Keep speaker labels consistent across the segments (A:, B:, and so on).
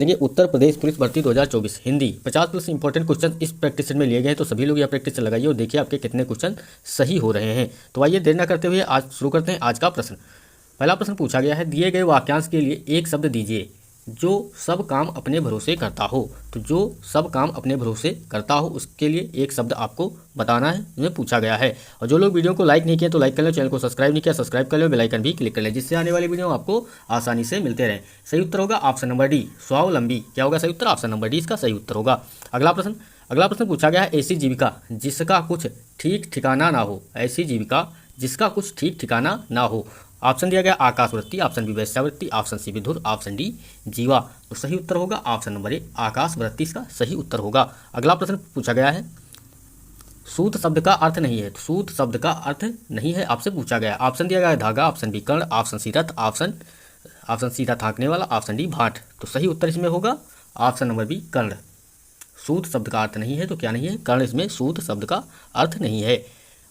A: देखिए, उत्तर प्रदेश पुलिस भर्ती 2024 Hindi 50+ important question इस प्रैक्टिस सेट में लिए गए हैं। तो सभी लोग यह प्रैक्टिस सेट लगाइए और देखिए आपके कितने क्वेश्चन सही हो रहे हैं। तो आइए देर न करते हुए आज शुरू करते हैं आज का प्रश्न। पहला प्रश्न पूछा गया है, दिए गए वाक्यांश के लिए एक शब्द दीजिए जो सब काम अपने भरोसे करता हो। तो जो सब काम अपने भरोसे करता हो उसके लिए एक शब्द आपको बताना है, इसमें पूछा गया है। और जो लोग वीडियो को लाइक नहीं किए तो लाइक कर लो, चैनल को सब्सक्राइब नहीं किया सब्सक्राइब कर लो, बेल आइकन भी क्लिक कर ले, जिससे आने वाली वीडियो आपको आसानी से मिलते रहें। सही उत्तर होगा ऑप्शन नंबर डी, स्वावलंबी। क्या होगा सही उत्तर? ऑप्शन नंबर डी इसका सही उत्तर होगा। अगला प्रश्न पूछा गया है, ऐसी जीविका जिसका कुछ ठीक ठिकाना ना हो। ऐसी जीविका जिसका कुछ ठीक ठिकाना ना हो। ऑप्शन दिया गया आकाशवृत्ति, ऑप्शन बी वैश्यावृत्ति, ऑप्शन सी विधुर, ऑप्शन डी जीवा। तो सही उत्तर होगा ऑप्शन नंबर ए, आकाशवृत्ति इसका सही उत्तर होगा। अगला प्रश्न पूछा गया है, सूत शब्द का अर्थ नहीं है। तो सूत शब्द का अर्थ नहीं है आपसे पूछा गया है। ऑप्शन दिया गया है धागा, ऑप्शन बी कर्ण, ऑप्शन सी रथ, ऑप्शन सी था थाकने वाला, ऑप्शन डी भाट। तो सही उत्तर इसमें होगा ऑप्शन नंबर बी कर्ण। सूत शब्द का अर्थ नहीं है तो क्या नहीं है? कर्ण इसमें सूत शब्द का अर्थ नहीं है।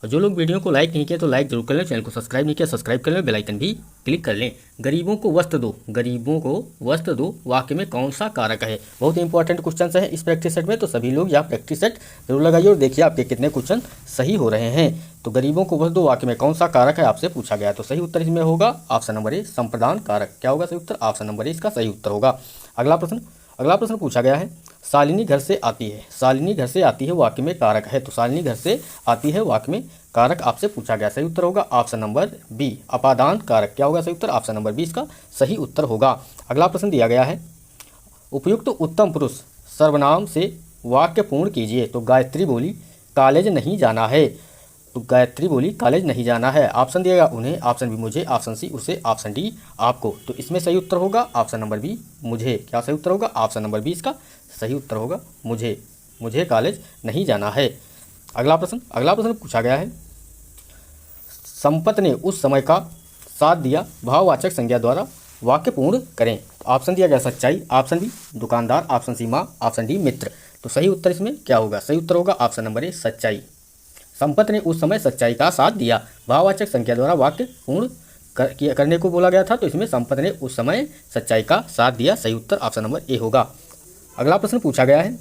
A: और जो लोग वीडियो को लाइक नहीं किए तो लाइक जरूर कर लें, चैनल को सब्सक्राइब नहीं किया सब्सक्राइब कर लें, बेल आइकन भी क्लिक कर लें। गरीबों को वस्त्र दो, गरीबों को वस्त्र दो वाक्य में कौन सा कारक है? बहुत ही इंपॉर्टेंट क्वेश्चन है इस प्रैक्टिस सेट में। तो सभी लोग यह प्रैक्टिस सेट जरूर लगाइए और देखिए आपके कितने क्वेश्चन सही हो रहे हैं। तो गरीबों को वस्त्र दो वाक्य में कौन सा कारक है आपसे पूछा गया। तो सही उत्तर इसमें होगा ऑप्शन नंबर ए, संप्रदान कारक। क्या होगा सही उत्तर? ऑप्शन नंबर ए इसका सही उत्तर होगा। अगला प्रश्न पूछा गया है, शालिनी घर से आती है। शालिनी घर से आती है वाक्य में कारक है। तो शालिनी घर से आती है वाक्य में कारक आपसे पूछा गया। सही उत्तर होगा ऑप्शन नंबर बी, अपादान कारक। क्या होगा सही उत्तर? ऑप्शन नंबर बी इसका सही उत्तर होगा। अगला प्रश्न दिया गया है, उपयुक्त उत्तम पुरुष सर्वनाम से वाक्य पूर्ण कीजिए। तो गायत्री बोली कॉलेज नहीं जाना है। तो गायत्री बोली कॉलेज नहीं जाना है। ऑप्शन दिया गया उन्हें, ऑप्शन बी मुझे, ऑप्शन सी उसे, ऑप्शन डी आपको। तो इसमें सही उत्तर होगा ऑप्शन नंबर बी मुझे। क्या सही उत्तर होगा? ऑप्शन नंबर बी इसका सही उत्तर होगा मुझे कॉलेज नहीं जाना है। अगला प्रश्न पूछा गया है, संपत ने उस समय का साथ दिया भाववाचक संज्ञा द्वारा वाक्य पूर्ण करें। ऑप्शन दिया गया सच्चाई, ऑप्शन बी दुकानदार, ऑप्शन सी माँ, ऑप्शन डी मित्र। तो सही उत्तर इसमें क्या होगा? सही उत्तर होगा ऑप्शन नंबर ए, सच्चाई। संपत ने उस समय सच्चाई का साथ दिया, भाववाचक संज्ञा द्वारा वाक्य पूर्ण करने को बोला गया था। तो इसमें संपत ने उस समय सच्चाई का साथ दिया। सही उत्तर ऑप्शन नंबर ए होगा। अगला प्रश्न पूछा गया है,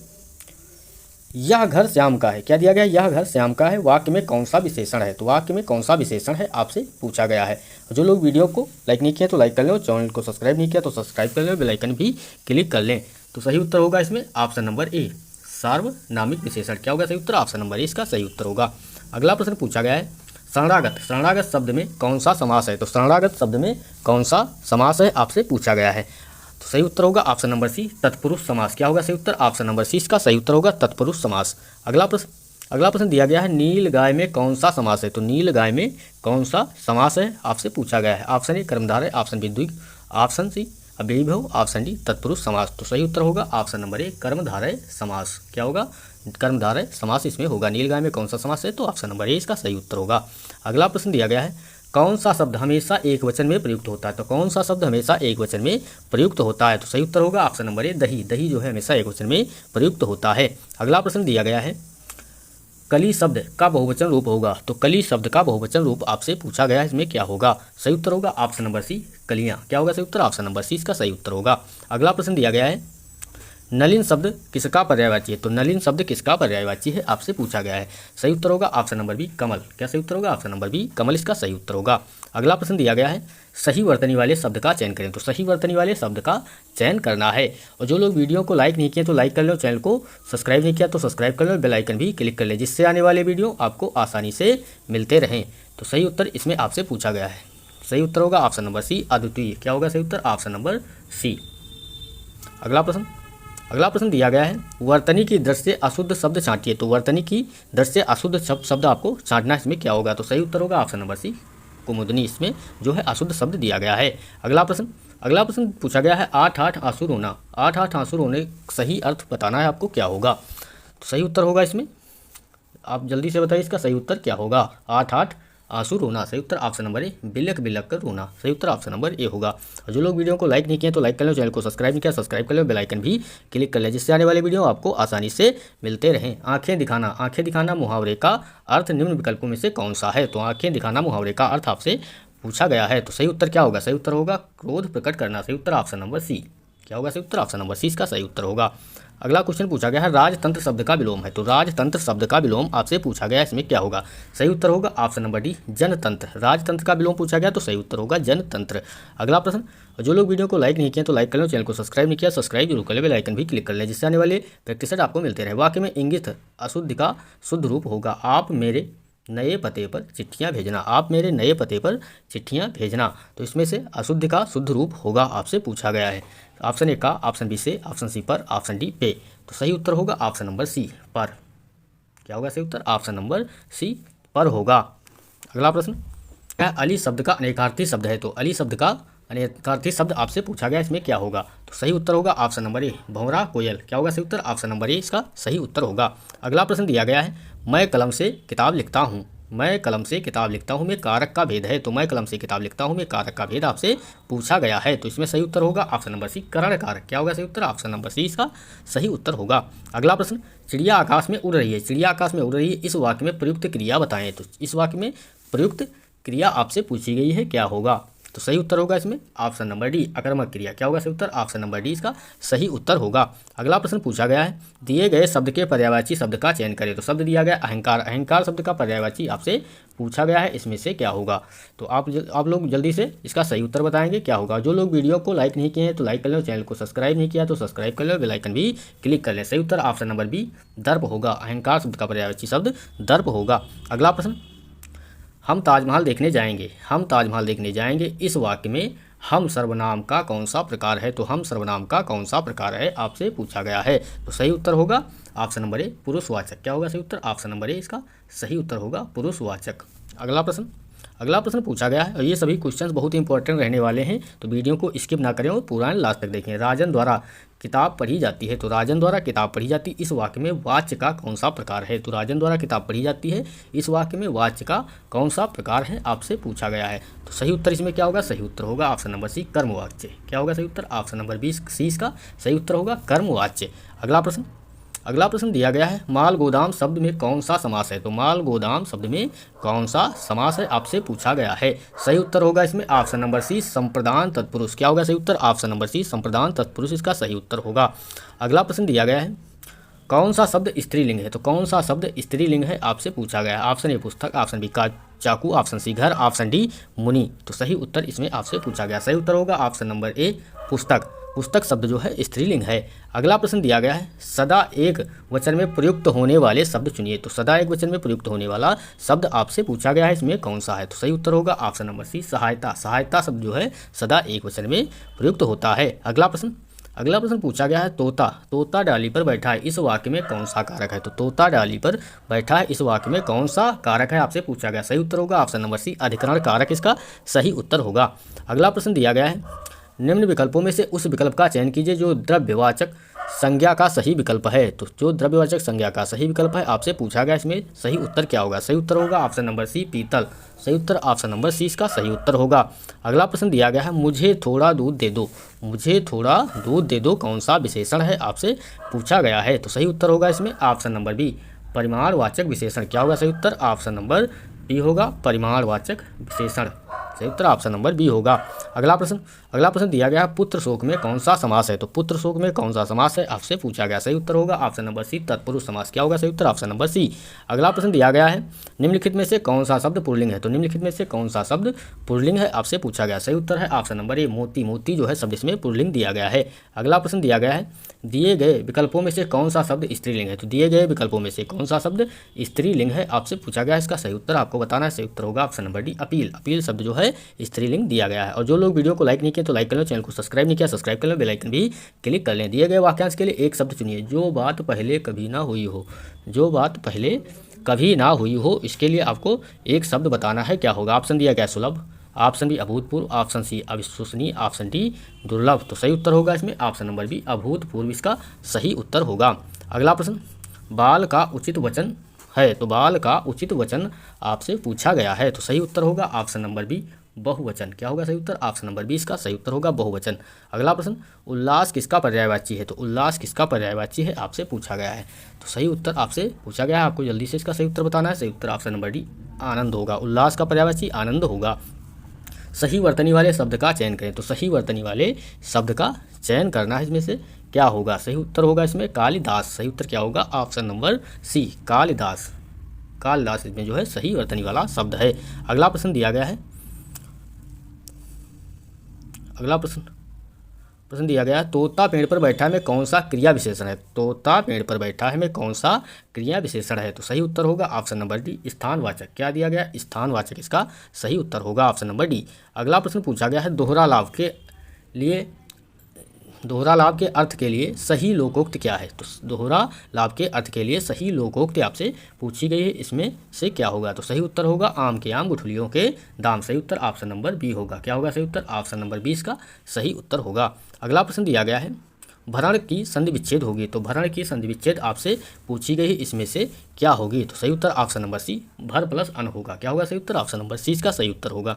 A: यह घर श्याम का है। क्या दिया गया? यह घर श्याम का है वाक्य में कौन सा विशेषण है। तो वाक्य में कौन सा विशेषण है आपसे पूछा गया है। जो लोग वीडियो को लाइक नहीं किया तो लाइक कर लें, चैनल को सब्सक्राइब नहीं किया तो सब्सक्राइब कर लें, बेल आइकन भी क्लिक कर लें। तो सही उत्तर होगा इसमें ऑप्शन नंबर ए, सार्वनामिक विशेषण। क्या होगा सही उत्तर? ऑप्शन नंबर ए इसका सही उत्तर होगा। अगला प्रश्न पूछा गया है, शरणागत शब्द में कौन सा समास है। तो शरणागत शब्द में कौन सा समास है आपसे पूछा गया है। तो सही उत्तर होगा ऑप्शन नंबर सी, तत्पुरुष समास। क्या होगा सही उत्तर? ऑप्शन नंबर सी इसका सही उत्तर होगा तत्पुरुष समास। अगला प्रश्न दिया गया है, नील गाय में कौन सा समास है। तो नील गाय में कौन सा समास है आपसे पूछा गया है। ऑप्शन ए कर्मधारय, ऑप्शन बी द्विग, ऑप्शन सी अव्ययीभाव, ऑप्शन डी तत्पुरुष समास। तो सही उत्तर होगा ऑप्शन नंबर ए, कर्मधारय समास। क्या होगा? कर्मधारय समास इसमें होगा। नील गाय में कौन सा समास है? तो ऑप्शन नंबर ए इसका सही उत्तर होगा। अगला प्रश्न दिया गया है, कौन सा शब्द हमेशा एक वचन में प्रयुक्त होता है। तो कौन सा शब्द हमेशा एक वचन में प्रयुक्त होता है। तो सही उत्तर होगा ऑप्शन नंबर ए, दही। दही जो है हमेशा एक वचन में प्रयुक्त होता है। अगला प्रश्न दिया गया है, कली शब्द का बहुवचन रूप होगा। तो कली शब्द का बहुवचन रूप आपसे पूछा गया है, इसमें क्या होगा? सही उत्तर होगा ऑप्शन नंबर सी, कलियाँ। क्या होगा सही उत्तर? ऑप्शन नंबर सी इसका सही उत्तर होगा। अगला प्रश्न दिया गया है, नलिन शब्द किसका पर्यायवाची है। तो नलिन शब्द किसका पर्यायवाची है आपसे पूछा गया है। सही उत्तर होगा ऑप्शन नंबर बी, कमल। क्या सही उत्तर होगा? ऑप्शन नंबर बी, कमल इसका सही उत्तर होगा। अगला प्रश्न दिया गया है, सही वर्तनी वाले शब्द का चयन करें। तो सही वर्तनी वाले शब्द का चयन करना है। और जो लोग वीडियो को लाइक नहीं किए तो लाइक कर लो, चैनल को सब्सक्राइब नहीं किया तो सब्सक्राइब कर लो, बेल आइकन भी क्लिक कर ले, जिससे आने वाले वीडियो आपको आसानी से मिलते रहें। तो सही उत्तर इसमें आपसे पूछा गया है। सही उत्तर होगा ऑप्शन नंबर सी, अद्वितीय। क्या होगा सही उत्तर? ऑप्शन नंबर सी। अगला प्रश्न दिया गया है, वर्तनी की दृष्टि से अशुद्ध शब्द छांटिए। तो वर्तनी की दृष्टि से अशुद्ध शब्द आपको छांटना, इसमें क्या होगा? तो सही उत्तर होगा ऑप्शन नंबर सी, कुमुदनी। इसमें जो है अशुद्ध शब्द दिया गया है। अगला प्रश्न पूछा गया है, 8 आंसू रोना। 8 आंसू रोने सही अर्थ बताना है आपको, क्या होगा? तो सही उत्तर होगा इसमें, आप जल्दी से बताइए इसका सही उत्तर क्या होगा। 8 आंसू रोना। सही उत्तर ऑप्शन नंबर ए, बिलक बिलक कर रोना। सही उत्तर ऑप्शन नंबर ए होगा। और जो लोग वीडियो को लाइक नहीं किए तो लाइक कर लो, चैनल को सब्सक्राइब नहीं किया सब्सक्राइब कर लो, बेल आइकन भी क्लिक कर ले, जिससे आने वाले वीडियो आपको आसानी से मिलते रहें। आंखें दिखाना मुहावरे का अर्थ निम्न विकल्पों में से कौन सा है। तो आंखें दिखाना मुहावरे का अर्थ आपसे पूछा गया है। तो सही उत्तर क्या होगा? सही उत्तर होगा क्रोध प्रकट करना। सही उत्तर ऑप्शन नंबर सी। क्या होगा सही उत्तर? ऑप्शन नंबर सी इसका सही उत्तर होगा। अगला क्वेश्चन पूछा गया है राजतंत्र शब्द का विलोम है, तो राजतंत्र शब्द का विलोम आपसे पूछा गया है, इसमें क्या होगा? सही उत्तर होगा ऑप्शन नंबर डी जनतंत्र। राजतंत्र का विलोम पूछा गया तो सही उत्तर होगा जनतंत्र। अगला प्रश्न, जो लोग वीडियो को लाइक नहीं किए तो लाइक कर लो, चैनल को सब्सक्राइब नहीं किया सब्सक्राइब जरूर कर ले, बेल आइकन भी क्लिक कर लें जिससे आने वाले प्रैक्टिस सेट आपको मिलते रहे। वाक्य में इंगित अशुद्ध का शुद्ध रूप होगा आप मेरे नए पते पर चिट्ठियां भेजना, आप मेरे नए पते पर चिट्ठियां भेजना। तो इसमें से अशुद्ध का शुद्ध रूप होगा आपसे पूछा गया है। ऑप्शन ए का, ऑप्शन बी से, ऑप्शन सी पर, ऑप्शन डी पे। तो सही उत्तर होगा ऑप्शन नंबर सी पर। क्या होगा सही उत्तर? ऑप्शन नंबर सी पर होगा। अगला प्रश्न, अली शब्द का अनेकार्थी शब्द है, तो अली शब्द का अनेकार्थी शब्द आपसे पूछा गया, इसमें क्या होगा? तो सही उत्तर होगा ऑप्शन नंबर ए भंवरा कोयल। क्या होगा सही उत्तर? ऑप्शन नंबर ए इसका सही उत्तर होगा। अगला प्रश्न दिया गया है मैं कलम से किताब लिखता हूँ, मैं कलम से किताब लिखता हूँ में कारक का भेद है, तो मैं कलम से किताब लिखता हूँ में कारक का भेद आपसे पूछा गया है, तो इसमें सही उत्तर होगा ऑप्शन नंबर सी करण कारक। क्या होगा सही उत्तर? ऑप्शन नंबर सी इसका सही उत्तर होगा। अगला प्रश्न, चिड़िया आकाश में उड़ रही है, चिड़िया आकाश में उड़ रही है, इस वाक्य में प्रयुक्त क्रिया बताएं, तो इस वाक्य में प्रयुक्त क्रिया आपसे पूछी गई है, क्या होगा? तो सही उत्तर होगा इसमें ऑप्शन नंबर डी अकर्मक क्रिया। क्या होगा सही उत्तर? ऑप्शन नंबर डी इसका सही उत्तर होगा। अगला प्रश्न पूछा गया है दिए गए शब्द के पर्यायवाची शब्द का चयन करें, तो शब्द दिया गया अहंकार, अहंकार शब्द का पर्यायवाची आपसे पूछा गया है, इसमें से क्या होगा? तो आप लोग जल्दी से इसका सही उत्तर बताएंगे क्या होगा। जो लोग वीडियो को लाइक नहीं किए हैं तो लाइक कर लें, चैनल को सब्सक्राइब नहीं किया तो सब्सक्राइब कर लें, बेल आइकन भी क्लिक कर लें। सही उत्तर ऑप्शन नंबर बी दर्प होगा, अहंकार शब्द का पर्यायवाची शब्द दर्प होगा। अगला प्रश्न, हम ताजमहल देखने जाएंगे, हम ताजमहल देखने जाएंगे, इस वाक्य में हम सर्वनाम का कौन सा प्रकार है, तो हम सर्वनाम का कौन सा प्रकार है आपसे पूछा गया है, तो सही उत्तर होगा ऑप्शन नंबर ए पुरुषवाचक। क्या होगा सही उत्तर? ऑप्शन नंबर ए इसका सही उत्तर होगा पुरुषवाचक। अगला प्रश्न पूछा गया है और ये सभी क्वेश्चंस बहुत इंपॉर्टेंट रहने वाले हैं, तो वीडियो को स्किप ना करें और पूरा लास्ट तक देखें। राजन द्वारा किताब पढ़ी जाती है, तो राजन द्वारा किताब पढ़ी जाती है, इस वाक्य में वाच्य का कौन सा प्रकार है, तो राजन द्वारा किताब पढ़ी जाती है, इस वाक्य में वाच्य का कौन सा प्रकार है आपसे पूछा गया है, तो सही उत्तर इसमें क्या होगा? सही उत्तर होगा ऑप्शन नंबर सी कर्मवाच्य। क्या होगा सही उत्तर? ऑप्शन नंबर बी सी इसका सही उत्तर होगा कर्मवाच्य। अगला प्रश्न दिया गया है माल गोदाम शब्द में कौन सा समास है, तो माल गोदाम शब्द में कौन सा समास है आपसे पूछा गया है, सही उत्तर होगा इसमें ऑप्शन नंबर सी संप्रदान तत्पुरुष। क्या होगा सही उत्तर? ऑप्शन नंबर सी संप्रदान तत्पुरुष इसका सही उत्तर होगा। अगला प्रश्न दिया गया है कौन सा शब्द स्त्रीलिंग है, तो कौन सा शब्द स्त्रीलिंग है आपसे पूछा गया है, ऑप्शन ए पुस्तक, ऑप्शन बी चाकू, ऑप्शन सी घर, ऑप्शन डी मुनि। तो सही उत्तर इसमें आपसे पूछा गया, सही उत्तर होगा ऑप्शन नंबर ए पुस्तक। पुस्तक शब्द जो है स्त्रीलिंग है। अगला प्रश्न दिया गया है सदा एक वचन में प्रयुक्त होने वाले शब्द चुनिए, तो सदा एक वचन में प्रयुक्त होने वाला शब्द आपसे पूछा गया है, इसमें कौन सा है, तो सही उत्तर होगा ऑप्शन नंबर सी सहायता। सहायता शब्द जो है सदा एक वचन में प्रयुक्त होता है। अगला प्रश्न पूछा गया है तोता, तोता डाली पर बैठा है, इस वाक्य में कौन सा कारक है, तो तोता डाली पर बैठा है, इस वाक्य में कौन सा कारक है आपसे पूछा गया, सही उत्तर होगा ऑप्शन नंबर सी अधिकरण कारक इसका सही उत्तर होगा। अगला प्रश्न दिया गया है निम्न विकल्पों में से उस विकल्प का चयन कीजिए जो द्रव्यवाचक संज्ञा का सही विकल्प है, तो जो द्रव्यवाचक संज्ञा का सही विकल्प है आपसे पूछा गया, इसमें सही उत्तर क्या होगा, सही उत्तर होगा ऑप्शन नंबर सी पीतल। सही उत्तर ऑप्शन नंबर सी इसका सही उत्तर होगा। अगला प्रश्न दिया गया है मुझे थोड़ा दूध दे दो, मुझे थोड़ा दूध दे दो कौन सा विशेषण है आपसे पूछा गया है, तो सही उत्तर होगा इसमें ऑप्शन नंबर बी परिमाणवाचक विशेषण। क्या होगा सही उत्तर? ऑप्शन नंबर बी होगा परिमाणवाचक विशेषण। सही उत्तर ऑप्शन नंबर बी होगा। अगला प्रश्न दिया गया है पुत्र शोक में कौन सा समास है, तो पुत्र शोक में कौन सा समास है आपसे पूछा गया, सही उत्तर होगा ऑप्शन नंबर सी तत्पुरुष समास। क्या होगा सही उत्तर? ऑप्शन नंबर सी। अगला प्रश्न दिया गया है निम्नलिखित में से कौन सा शब्द पुल्लिंग है, तो निम्नलिखित में से कौन सा शब्द पुल्लिंग है आपसे पूछा गया, सही उत्तर है ऑप्शन नंबर ए मोती। मोती जो है शब्द इसमें पुल्लिंग दिया गया है। अगला प्रश्न दिया गया है दिए गए विकल्पों में से कौन सा शब्द स्त्रीलिंग है, तो दिए गए विकल्पों में से कौन सा शब्द स्त्रीलिंग है आपसे पूछा गया, इसका सही उत्तर आपको बताना है, सही उत्तर होगा option number D appeal. Appeal शब्द जो है स्त्रीलिंग दिया गया है। और जो लोग वीडियो को लाइक नहीं किए तो लाइक कर लो, चैनल को सब्सक्राइब नहीं किया सब्सक्राइब कर लो, बेल आइकन भी क्लिक कर लें। दिए गए वाक्यांश के लिए एक शब्द चुनिए जो बात पहले कभी ना हुई हो, जो बात पहले कभी ना हुई हो, इसके लिए आपको एक शब्द बताना है, क्या होगा। ऑप्शन दिया गया सुलभ, ऑप्शन बी अभूतपूर्व, ऑप्शन सी अविश्वसनीय, ऑप्शन डी दुर्लभ। तो सही उत्तर होगा इसमें ऑप्शन नंबर बी अभूतपूर्व इसका सही उत्तर होगा। अगला प्रश्न बाल का उचित वचन है, तो बाल का उचित वचन आपसे पूछा गया है, तो सही उत्तर होगा ऑप्शन नंबर बी बहुवचन। क्या होगा सही उत्तर? ऑप्शन नंबर बी इसका सही उत्तर होगा बहुवचन। अगला प्रश्न उल्लास किसका पर्यायवाची है, तो उल्लास किसका पर्यायवाची है आपसे पूछा गया है, तो सही उत्तर आपसे पूछा गया है, आपको जल्दी से इसका सही उत्तर बताना है। सही उत्तर ऑप्शन नंबर डी आनंद होगा, उल्लास का पर्यायवाची आनंद होगा। सही वर्तनी वाले शब्द का चयन करें, तो सही वर्तनी वाले शब्द का चयन करना है इसमें से क्या होगा। सही उत्तर होगा इसमें कालिदास। सही उत्तर क्या होगा option number C Kalidas. Kalidas इसमें जो है सही वर्तनी वाला शब्द है। अगला प्रश्न दिया गया है, अगला प्रश्न दिया गया है, तोता पेड़ पर बैठा है में कौन सा क्रिया विशेषण है। तोता पेड़ पर बैठा है में कौन सा क्रिया विशेषण है। तो सही उत्तर होगा ऑप्शन नंबर डी स्थानवाचक। क्या दिया गया स्थानवाचक, इसका सही उत्तर होगा ऑप्शन नंबर डी। अगला प्रश्न पूछा गया है, दोहरा लाभ के अर्थ के लिए सही लोकोक्त क्या है। तो दोहरा लाभ के अर्थ के लिए सही लोकोक्त आपसे पूछी गई है, इसमें से क्या होगा। तो सही उत्तर होगा आम के आम गुठलियों के दाम। सही उत्तर ऑप्शन नंबर बी होगा। क्या होगा सही उत्तर ऑप्शन नंबर 20 का सही उत्तर होगा। अगला प्रश्न दिया गया है, भरण की संधि विच्छेद होगी। तो भरण की संधि विच्छेद आपसे पूछी गई है, इसमें से क्या होगी। तो सही उत्तर ऑप्शन नंबर सी भर प्लस अन होगा। क्या होगा सही उत्तर ऑप्शन नंबर सी का सही उत्तर होगा।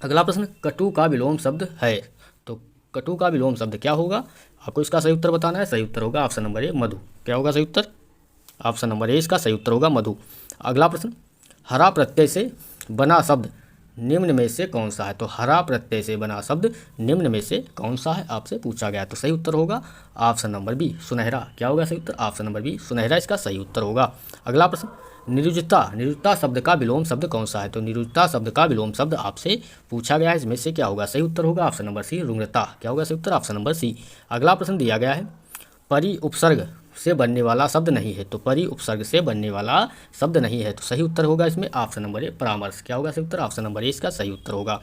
A: अगला प्रश्न, कटु का विलोम शब्द है। तो कटु का विलोम शब्द क्या होगा, आपको इसका सही उत्तर बताना है। सही उत्तर होगा ऑप्शन नंबर ए मधु। क्या होगा सही उत्तर ऑप्शन नंबर ए, इसका सही उत्तर होगा मधु। अगला प्रश्न, हरा प्रत्यय से बना शब्द निम्न में से कौन सा है। तो हरा प्रत्यय से बना शब्द निम्न में से कौन सा है आपसे पूछा गया। तो सही उत्तर होगा ऑप्शन नंबर बी सुनहरा। क्या होगा सही उत्तर ऑप्शन नंबर बी सुनहरा, इसका सही उत्तर होगा। अगला प्रश्न, निरुजता शब्द का विलोम शब्द कौन सा है। तो निरुजता शब्द का विलोम शब्द आपसे पूछा गया है, इसमें से क्या होगा। सही उत्तर होगा ऑप्शन नंबर सी रुग्णता। क्या होगा सही उत्तर ऑप्शन नंबर सी। अगला प्रश्न दिया गया है, परि उपसर्ग से बनने वाला शब्द नहीं है। तो परि उपसर्ग से बनने वाला शब्द नहीं है। तो सही उत्तर होगा इसमें ऑप्शन नंबर ए परामर्श। क्या होगा सही उत्तर ऑप्शन नंबर ए, इसका सही उत्तर होगा।